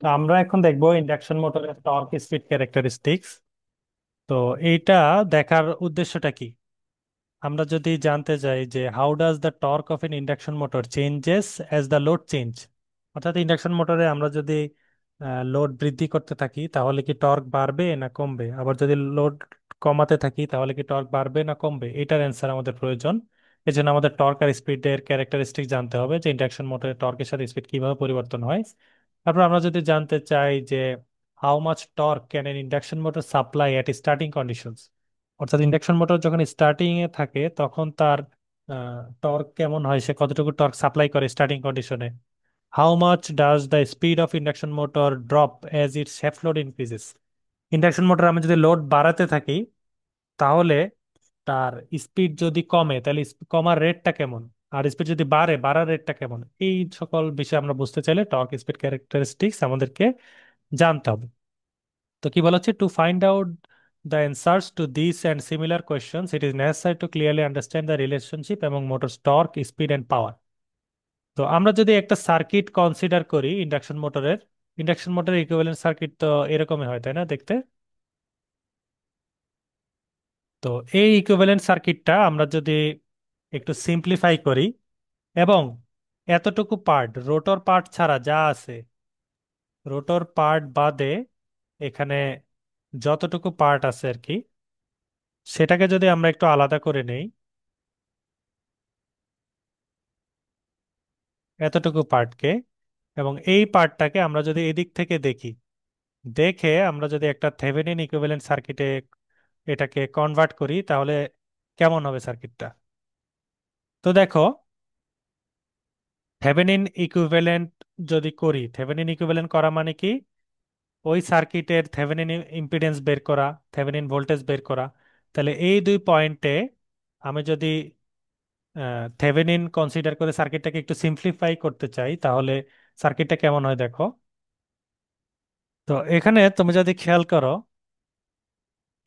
তো আমরা এখন দেখবো ইন্ডাকশন মোটরের টর্ক স্পিড ক্যারেক্টারিস্টিক্স। তো এইটা দেখার উদ্দেশ্যটা কি? আমরা যদি জানতে চাই যে how does the torque of N induction motor changes as the load change, অর্থাৎ ইন্ডাকশন মোটরে আমরা যদি লোড বৃদ্ধি করতে থাকি তাহলে কি টর্ক বাড়বে না কমবে, আবার যদি লোড কমাতে থাকি তাহলে কি টর্ক বাড়বে না কমবে, এটার অ্যান্সার আমাদের প্রয়োজন। এই জন্য আমাদের টর্ক আর স্পিডের ক্যারেক্টারিস্টিক জানতে হবে যে ইন্ডাকশন মোটরের টর্কের সাথে স্পিড কিভাবে পরিবর্তন হয়। তারপর আমরা যদি জানতে চাই যে how much torque can N induction motor supply at starting conditions, অর্থাৎ ইন্ডাকশন মোটর যখন স্টার্টিং এ থাকে তখন তার টর্ক কেমন হয়, সে কতটুকু টর্ক সাপ্লাই করে স্টার্টিং কন্ডিশনে। How much does the speed of induction motor drop as it's shift load increases, induction motor আমি যদি লোড বাড়াতে থাকি তাহলে তার স্পিড যদি কমে তাহলে কমার রেটটা কেমন, আর স্পিড যদি বাড়ে বাড়ার রেটটা কেমন, এই সকল বিষয় আমরা বুঝতে চাইলে টর্ক স্পিড ক্যারেক্টারিস্টিক্স আমাদেরকে জানতে হবে। তো কি বলা হচ্ছে, to find out the answers to this and similar questions it is necessary to clearly understand the relationship এবং motor torque speed and power. তো আমরা যদি একটা সার্কিট কনসিডার করি ইন্ডাকশন মোটরের, ইন্ডাকশন মোটরের ইকুইভ্যালেন্ট সার্কিট তো এরকমই হয় তাই না দেখতে? তো এই ইকুইভ্যালেন্ট সার্কিটটা আমরা যদি একটু সিম্পলিফাই করি এবং এতটুকু পার্ট রোটর পার্ট ছাড়া যা আছে, রোটর পার্ট বাদে এখানে যতটুকু পার্ট আছে আর কি, সেটাকে যদি আমরা একটু আলাদা করে নেই, এতটুকু পার্টকে, এবং এই পার্টটাকে আমরা যদি এদিক থেকে দেখি, দেখে আমরা যদি একটা থেভেনিন ইকুইভ্যালেন্ট সার্কিটে এটাকে কনভার্ট করি তাহলে কেমন হবে সার্কিটটা। তো দেখো, থেভেনিন ইকুইভ্যালেন্ট যদি করি, থেভেনিন ইকুইভ্যালেন্ট করা মানে কি, ওই সার্কিটের থেভেনিন ইম্পিডেন্স বের করা, থেভেনিন ভোল্টেজ বের করা। তাহলে এই দুই পয়েন্টে আমি যদি থেভেনিন কনসিডার করে সার্কিটটাকে একটু সিম্পলিফাই করতে চাই তাহলে সার্কিটটা কেমন হয় দেখো। তো এখানে তুমি যদি খেয়াল করো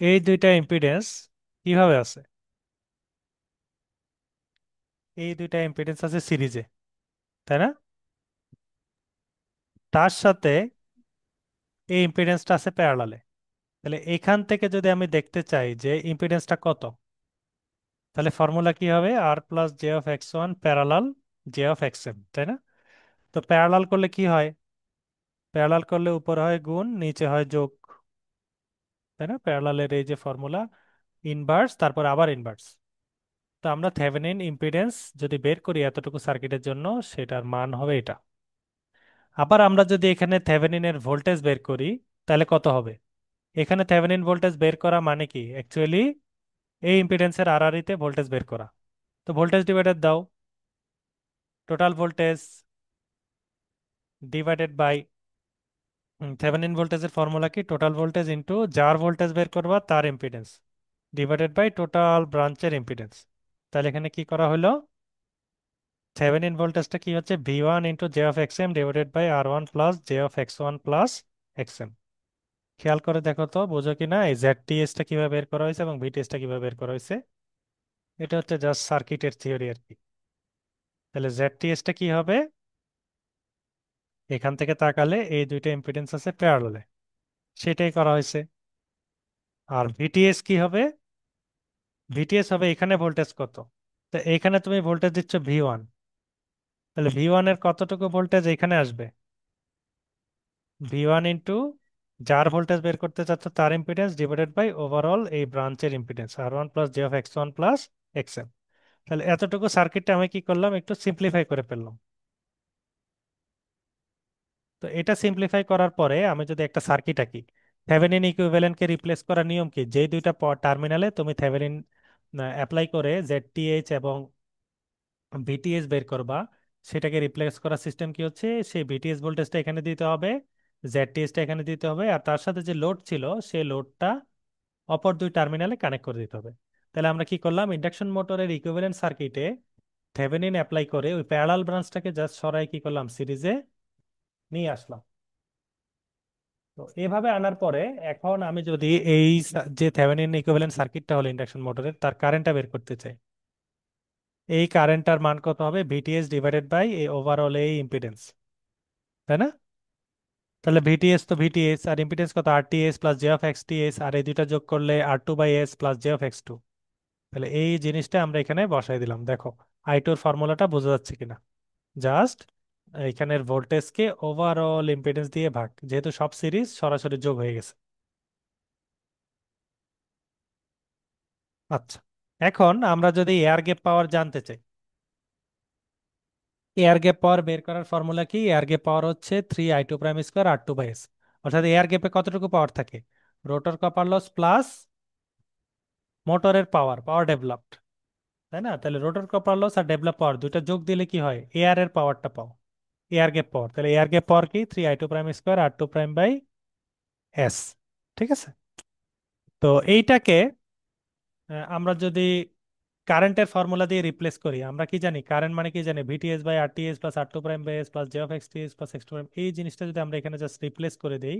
এই দুইটা ইম্পিডেন্স কিভাবে আছে, এই দুইটা ইম্পিডেন্স আছে সিরিজে, তাই না? তার সাথে এই ইম্পিডেন্সটা আছে প্যারালালে। তাহলে এখান থেকে যদি আমি দেখতে চাই যে ইম্পিডেন্সটা কত, তাহলে ফর্মুলা কি হবে, R plus J of X one parallel J of X M, তাই না? তো প্যারালাল করলে কি হয়, প্যারালাল করলে উপরে হয় গুণ নিচে হয় যোগ, তাই না? প্যারালালের এই যে ফর্মুলা, ইনভার্স তারপর আবার ইনভার্স। তো আমরা থেভেনিন ইম্পিডেন্স যদি বের করি এতটুকু সার্কিটের জন্য, সেটার মান হবে এটা। আবার আমরা যদি এখানে থেভেনিনের ভোল্টেজ বের করি তাহলে কত হবে, এখানে থেভেনিন ভোল্টেজ বের করা মানে কি অ্যাকচুয়ালি এই ইম্পিডেন্সের আড়াআড়িতে ভোল্টেজ বের করা। তো ভোল্টেজ ডিভাইডার দাও, total voltage divided by Thevenin ভোল্টেজের ফর্মুলা কি, টোটাল ভোল্টেজ ইন্টু যার ভোল্টেজ বের করবা তার ইম্পিডেন্স ডিভাইডেড বাই টোটাল ব্রাঞ্চের ইম্পিডেন্স। তাহলে এখানে কি করা হলো, থেভেনিন ভোল্টেজটা কি হচ্ছে V one into j of X M divided by R one plus J of X one plus X M. খেয়াল করে দেখো তো বোঝো কি না এই জেড টি এসটা কিভাবে বের করা হয়েছে এবং ভিটিএসটা কিভাবে বের করা হয়েছে। এটা হচ্ছে জাস্ট সার্কিটের থিওরি আর কি। তাহলে জেড টি এসটা কি হবে, এখান থেকে তাকালে এই দুইটা ইম্পিডেন্স আছে প্যারালালে, সেটাই করা হয়েছে। আর ভিটিএস কি হবে, ভিটিএস হবে এখানে ভোল্টেজ কত, তো এখানে তুমি ভোল্টেজ দিচ্ছ ভি ওয়ান, তাহলে ভি ওয়ান এর কতটুকু ভোল্টেজ এখানে আসবে, ভি ওয়ান ইন্টু যার ভোল্টেজ বের করতে চাচ্ছ তার ইম্পিডেন্স ডিভাইডেড বাই ওভারঅল এই ব্রাঞ্চের impedance R one plus J of X one plus X M. তাহলে এতটুকু সার্কিটটা আমি কি করলাম, একটু সিম্পলিফাই করে ফেললাম। তো এটা সিম্পলিফাই করার পরে আমি যদি একটা সার্কিট আঁকি, থেভেনিন ইকুইভ্যালেন্টকে রিপ্লেস করার নিয়ম কি, যেই দুইটা টার্মিনালে তুমি থেভেনিন অ্যাপ্লাই করে জেডটিএইচ এবং ভিটিএস বের করবা, সেটাকে রিপ্লেস করার সিস্টেম কি হচ্ছে, সেই ভিটিএস ভোল্টেজটা এখানে দিতে হবে, জেডটিএসটা এখানে দিতে হবে, আর তার সাথে যে লোড ছিল সেই লোডটা অপর দুই টার্মিনালে কানেক্ট করে দিতে হবে। তাহলে আমরা কি করলাম, ইন্ডাকশন মোটরের ইকুইভ্যালেন্ট সার্কিটে থেভেনিন অ্যাপ্লাই করে ওই প্যারালাল ব্রাঞ্চটাকে জাস্ট সরাই কি করলাম, সিরিজে নিয়ে আসলাম। তো এভাবে আনার পরে এখন আমি যদি এই যে থেভেনিন ইকুইভ্যালেন্ট সার্কিটটা হলো ইন্ডাকশন মোটরের, তার কারেন্টটা বের করতে চাই, এই কারেন্টটার মান কত হবে, ভিটিএস ডিভাইডেড বাই এই ওভারঅল এই ইম্পিডেন্স, তাই না? তাহলে ভিটিএস তো ভিটিএস, আর ইম্পিডেন্স কত, RTS plus J of X TS, আর এই দুইটা যোগ করলে R2/S plus J of X two. তাহলে এই জিনিসটা আমরা এখানে বসাই দিলাম। দেখো আই টুর ফর্মুলাটা বোঝা যাচ্ছে কিনা। জাস্ট এখানের ভোল্টেজকে ওভারঅল ইম্পিডেন্স দিয়ে ভাগ, যেহেতু সব সিরিজ সরাসরি যোগ হয়ে গেছে। আচ্ছা, এখন আমরা যদি এয়ার গ্যাপ পাওয়ার জানতে চাই, এয়ার গ্যাপ পাওয়ার বের করার ফর্মুলা কি? এয়ার গ্যাপ পাওয়ার হচ্ছে 3I2 প্রাইম স্কোয়ার R2/S। অর্থাৎ এয়ার গ্যাপে কতটুকু পাওয়ার থাকে? রোটর কপার লস প্লাস মোটরের পাওয়ার, পাওয়ার ডেভেলপড, তাই না? তাহলে রোটর কপার লস আর ডেভেলপ পাওয়ার দুইটা যোগ দিলে কি হয়? এয়ার এর পাওয়ারটা পাও, এয়ার গ্যাপ পাওয়ার। তাহলে এয়ার গ্যাপ পাওয়ার কি? 3I2 prime square R2 prime by S। ঠিক আছে। তো এইটাকে আমরা যদি কারেন্টের ফর্মুলা দিয়ে রিপ্লেস করি, আমরা কি জানি? কারেন্ট মানে কি জানি? VTS/RTS plus R2 prime by S plus J of X TS plus X2 prime. এই জিনিসটা যদি আমরা এখানে জাস্ট রিপ্লেস করে দেই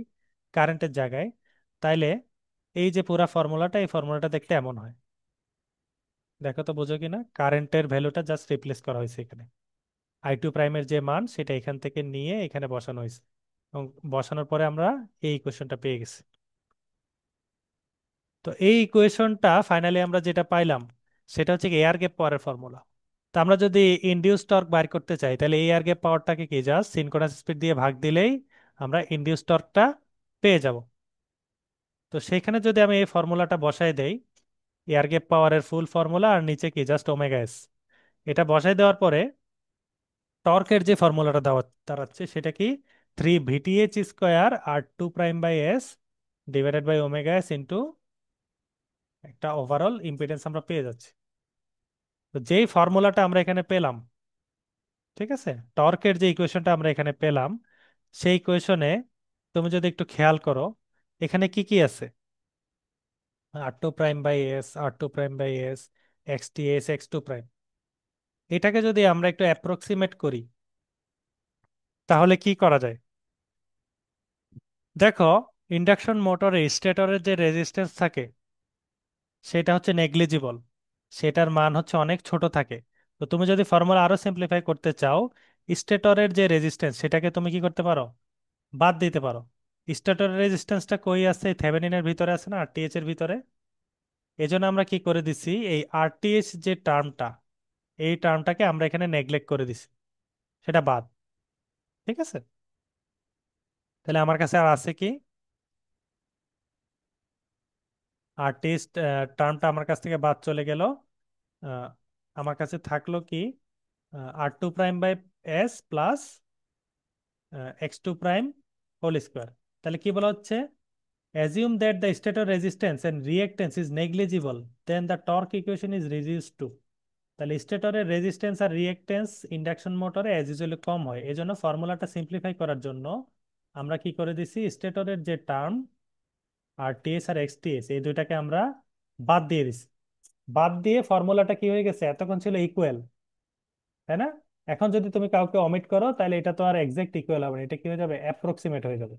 কারেন্টের জায়গায়, তাইলে এই যে পুরা ফর্মুলাটা, এই ফর্মুলাটা দেখতে এমন হয়। দেখো তো বোঝো কিনা? কারেন্টের ভ্যালুটা জাস্ট রিপ্লেস করা হয়েছে এখানে। I2 প্রাইমের যে মান সেটা এখান থেকে নিয়ে এখানে বসানো হয়েছে, এবং বসানোর পরে আমরা এই ইকুয়েশনটা পেয়ে গেছি। তো এই ইকুয়েশনটা ফাইনালি আমরা যেটা পাইলাম সেটা হচ্ছে এয়ার গ্যাপ পাওয়ারের ফর্মুলা। তো আমরা যদি ইনডিউস টর্ক বাইর করতে চাই, তাহলে এয়ার গ্যাপ পাওয়ারটাকে কি জাস্ট সিনক্রোনাস স্পিড দিয়ে ভাগ দিলেই আমরা ইনডিউস টর্কটা পেয়ে যাব। তো সেখানে যদি আমি এই ফর্মুলাটা বসাই দেই, এয়ার গ্যাপ পাওয়ারের ফুল ফর্মুলা আর নিচে কি জাস্ট ওমেগা S, এটা বসাই দেওয়ার পরে টর্কের যে ফর্মুলাটা দেওয়া দাঁড়াচ্ছে সেটা কি? 3 VTH square R2 prime by S divided by omega S into একটা ওভারঅল ইম্পিডেন্স আমরা পেয়ে যাচ্ছি। তো যেই ফর্মুলাটা আমরা এখানে পেলাম, ঠিক আছে, টর্কের যে ইকুয়েশনটা আমরা এখানে পেলাম, সেই ইকুয়েশনে তুমি যদি একটু খেয়াল করো এখানে কি কি আছে? R2 prime by S, R2 prime by S, XTS, X2 prime. এটাকে যদি আমরা একটু অ্যাপ্রক্সিমেট করি তাহলে কি করা যায়? দেখো, ইন্ডাকশন মোটরে স্টেটরের যে রেজিস্ট্যান্স থাকে সেটা হচ্ছে নেগলিজিবল, সেটার মান হচ্ছে অনেক ছোট থাকে। তো তুমি যদি ফর্মুলা আরো সিম্পলিফাই করতে চাও, স্টেটরের যে রেজিস্ট্যান্স সেটাকে তুমি কি করতে পারো? বাদ দিতে পারো। স্টেটরের রেজিস্ট্যান্সটা কই আছে? থেভেনিনের ভিতরে আছে না, আরটিএইচ এর ভিতরে। এজন্য আমরা কি করে দিছি, এই আরটিএইচ যে টার্মটা, এই টার্মটাকে আমরা এখানে নেগলেক্ট করে দিছি, সেটা বাদ। ঠিক আছে। তাহলে আমার কাছে আর আছে কি? আরটিএইচ টার্মটা আমার কাছ থেকে বাদ চলে গেল। আহ, আমার কাছে থাকলো কি? R2 prime by S plus X2 prime whole square. তাহলে কি বলা হচ্ছে? Assume that the stator resistance and reactance is negligible, then the torque equation is reduced to। তাহলে স্টেটরের রেজিস্ট্যান্স আর রিঅ্যাকট্যান্স ইন্ডাকশন মোটরে অ্যাজ ইউজুয়ালি কম হয়, এজন্য ফর্মুলাটা সিম্পলিফাই করার জন্য আমরা কি করে দিছি, স্টেটরের যে টার্ম RTS আর XTS এই দুইটাকে আমরা বাদ দিয়ে দিছি। বাদ দিয়ে ফর্মুলাটা কি হয়ে গেছে? এতক্ষণ ছিল ইকুয়াল, তাই না? এখন যদি তুমি কাউকে অমিট করো তাহলে এটা তো আর এক্সাক্ট ইকুয়াল হবে না, এটা কি হয়ে যাবে? অ্যাপ্রক্সিমেট হয়ে যাবে,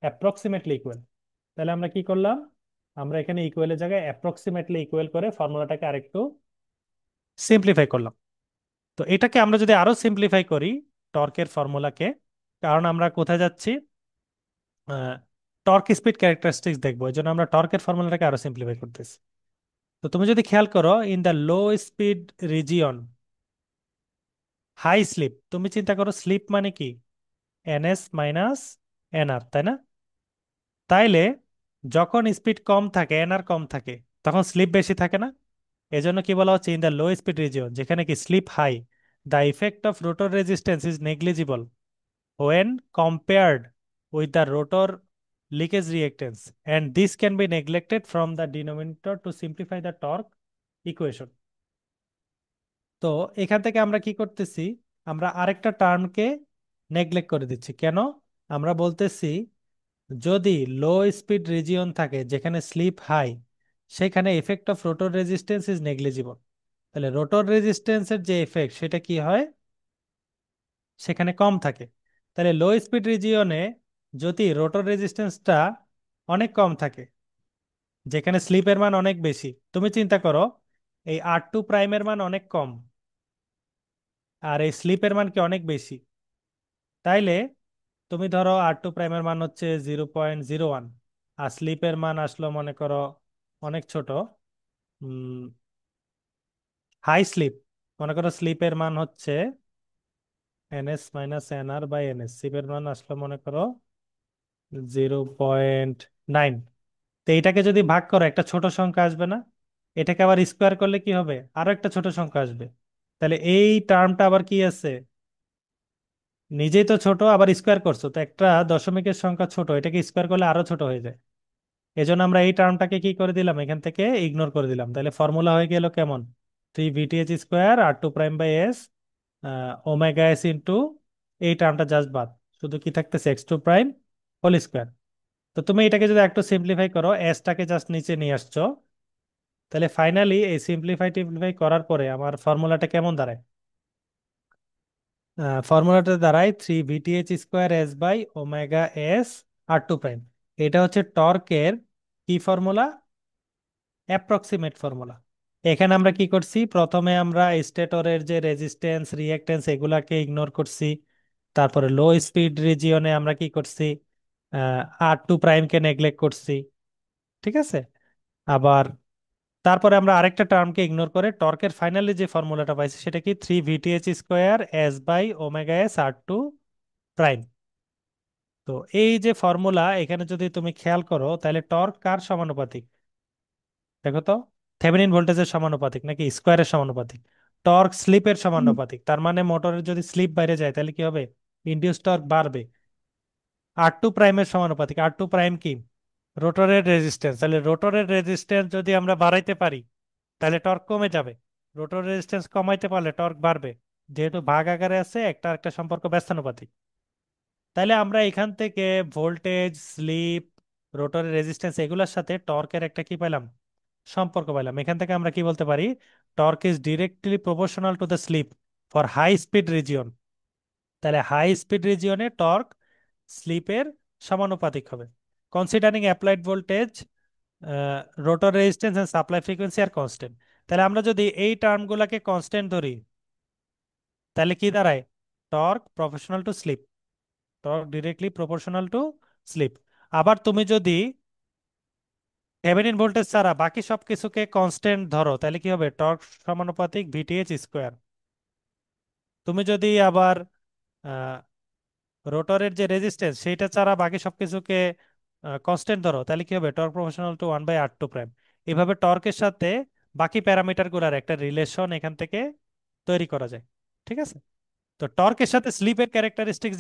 অ্যাপ্রক্সিমেটলি ইকুয়াল। তাহলে আমরা কি করলাম? আমরা এখানে ইকুয়ালের জায়গায় অ্যাপ্রক্সিমেটলি ইকুয়াল করে ফর্মুলাটাকে আরেকটু সিম্পলিফাই করলাম। তো এটাকে আমরা যদি আরো সিম্পলিফাই করি টর্কের ফর্মুলাকে, কারণ আমরা কোথায় যাচ্ছি? টর্ক স্পিড ক্যারেক্টারিস্টিক্স দেখবো, এই জন্য আমরা টর্কের ফর্মুলাটাকে আরো সিম্পলিফাই করতেছি। তো তুমি যদি খেয়াল করো, in the low speed region, high slip, তুমি চিন্তা করো স্লিপ মানে কি? NS - NR, তাই না? তাইলে যখন স্পিড কম থাকে, NR কম থাকে, তখন স্লিপ বেশি থাকে না? এজন্য কি বলা হচ্ছে? In the low speed region, যেখানে কি slip high, the effect of rotor resistance is negligible when compared with the rotor leakage reactance, and this can be neglected from the denominator to simplify the torque equation। তো এখান থেকে আমরা কি করতেছি? আমরা আরেকটা টার্মকে নেগলেক্ট করে দিচ্ছি। কেন? আমরা বলতেছি যদি লো স্পিড রিজিয়ন থাকে যেখানে স্লিপ হাই, সেখানে effect of rotor resistance is negligible. তাহলে রোটর রেজিস্ট্যান্সের যে এফেক্ট সেটা কি হয়? সেখানে কম থাকে। তাহলে লো স্পিড রিজিয়নে যদি রোটর রেজিস্ট্যান্সটা অনেক কম থাকে, যেখানে স্লিপের মান অনেক বেশি, তুমি চিন্তা করো এই R2 প্রাইমের মান অনেক কম আর এই স্লিপের মান কি অনেক বেশি, তাইলে তুমি ধরো R2 প্রাইমের মান হচ্ছে 0.01, আর স্লিপের মান আসলো মনে করো অনেক ছোট, হাই স্লিপ, মনে করো স্লিপের মান হচ্ছে NS - NR/NS, স্লিপের মান আসলো মনে করো 0.9। তো এইটাকে যদি ভাগ করো একটা ছোট সংখ্যা আসবে না? এটাকে আবার স্কোয়ার করলে কি হবে, আরো একটা ছোট সংখ্যা আসবে। তাহলে এই টার্মটা আবার কি আছে, নিজেই তো ছোট আবার স্কোয়ার করছো, তো একটা দশমিকের সংখ্যা ছোট, এটাকে স্কোয়ার করলে আরো ছোট হয়ে যায়। এজন্য আমরা এই টার্মটাকে কি করে দিলাম, এখান থেকে ইগনোর করে দিলাম। তাহলে ফর্মুলা হয়ে গেল কেমন, 3 VTH² R2 prime by S omega S into, এই টার্মটা জাস্ট বাদ, শুধু কি থাকতেছে X2 প্রাইম হোল স্কোয়ার। তো তুমি এটাকে যদি একটু সিম্পলিফাই করো, এসটাকে জাস্ট নিচে নিয়ে আসছো, তাহলে ফাইনালি এই টিম্পলিফাই করার পরে আমার ফর্মুলাটা কেমন দাঁড়ায়? ফর্মুলাটা দাঁড়ায় 3 VTH² S/ওমেগা S R2 প্রাইম। এটা হচ্ছে টর্কের কি ফর্মুলা, অ্যাপ্রক্সিমেট ফর্মুলা। এখানে আমরা কি করছি, প্রথমে আমরা স্টেটরের যে রেজিস্ট্যান্স রিঅ্যাকট্যান্স এগুলাকে ইগনোর করছি, তারপরে লো স্পিড রিজিয়নে আমরা কি করছি, R2 প্রাইমকে নেগলেক্ট করছি, ঠিক আছে। আবার তারপরে আমরা আরেকটা টার্মকে ইগনোর করে টর্কের ফাইনালি যে ফর্মুলাটা পাইছি সেটা কি, 3 VTH² S/ওমেগা S R2 প্রাইম। তো এই যে ফর্মুলা, এখানে যদি তুমি খেয়াল করো তাহলে টর্ক কার সমানুপাতিক দেখো তো, থেভেনিন ভোল্টেজের সমানুপাতিক নাকি স্কোয়ারের সমানুপাতিক? টর্ক স্লিপের সমানুপাতিক, তার মানে মোটরের যদি স্লিপ বাইরে যায় তাহলে কি হবে, ইনডিউস টর্ক বাড়বে। R2 প্রাইমের সমানুপাতিক, R2 প্রাইম কি, রোটরের রেজিস্ট্যান্স, তাহলে রোটরের রেজিস্ট্যান্স যদি আমরা বাড়াইতে পারি তাহলে টর্ক কমে যাবে, রোটর রেজিস্ট্যান্স কমাইতে পারলে টর্ক বাড়বে। যেহেতু ভাগ আকারে আছে, একটা একটা সম্পর্ক ব্যস্তানুপাতিক। তাইলে আমরা এখান থেকে ভোল্টেজ, স্লিপ, রোটরের রেজিস্ট্যান্স এগুলোর সাথে টর্কের একটা কি পেলাম, সম্পর্ক পেলাম। এখান থেকে আমরা কি বলতে পারি, torque is directly proportional to the slip for high speed region. তাহলে হাই স্পিড রিজিয়নে টর্ক স্লিপের সমানুপাতিক হবে, considering applied voltage, rotor resistance and supply frequency are constant. তাহলে আমরা যদি এই টার্মগুলোকে কনস্ট্যান্ট ধরি তাহলে কি দাঁড়ায়, torque proportional to sleep, torque directly proportional to sleep. আবার তুমি যদি থেভেনিন ভোল্টেজ ছাড়া বাকি সবকিছুকে কনস্ট্যান্ট ধরো তাহলে কি হবে, টর্ক সমানুপাতিক VTH²। তুমি যদি আবার রোটরের যে রেজিস্ট্যান্স সেইটা ছাড়া বাকি সবকিছুকে কনস্ট্যান্ট ধরো তাহলে কি হবে, torque proportional to 1/R2 prime. এভাবে টর্কের সাথে বাকি প্যারামিটার গুলার একটা রিলেশন এখান থেকে তৈরি করা যায়, ঠিক আছে। তো টর্কের সাথে স্লিপের ক্যারেক্টারিস্টিক্স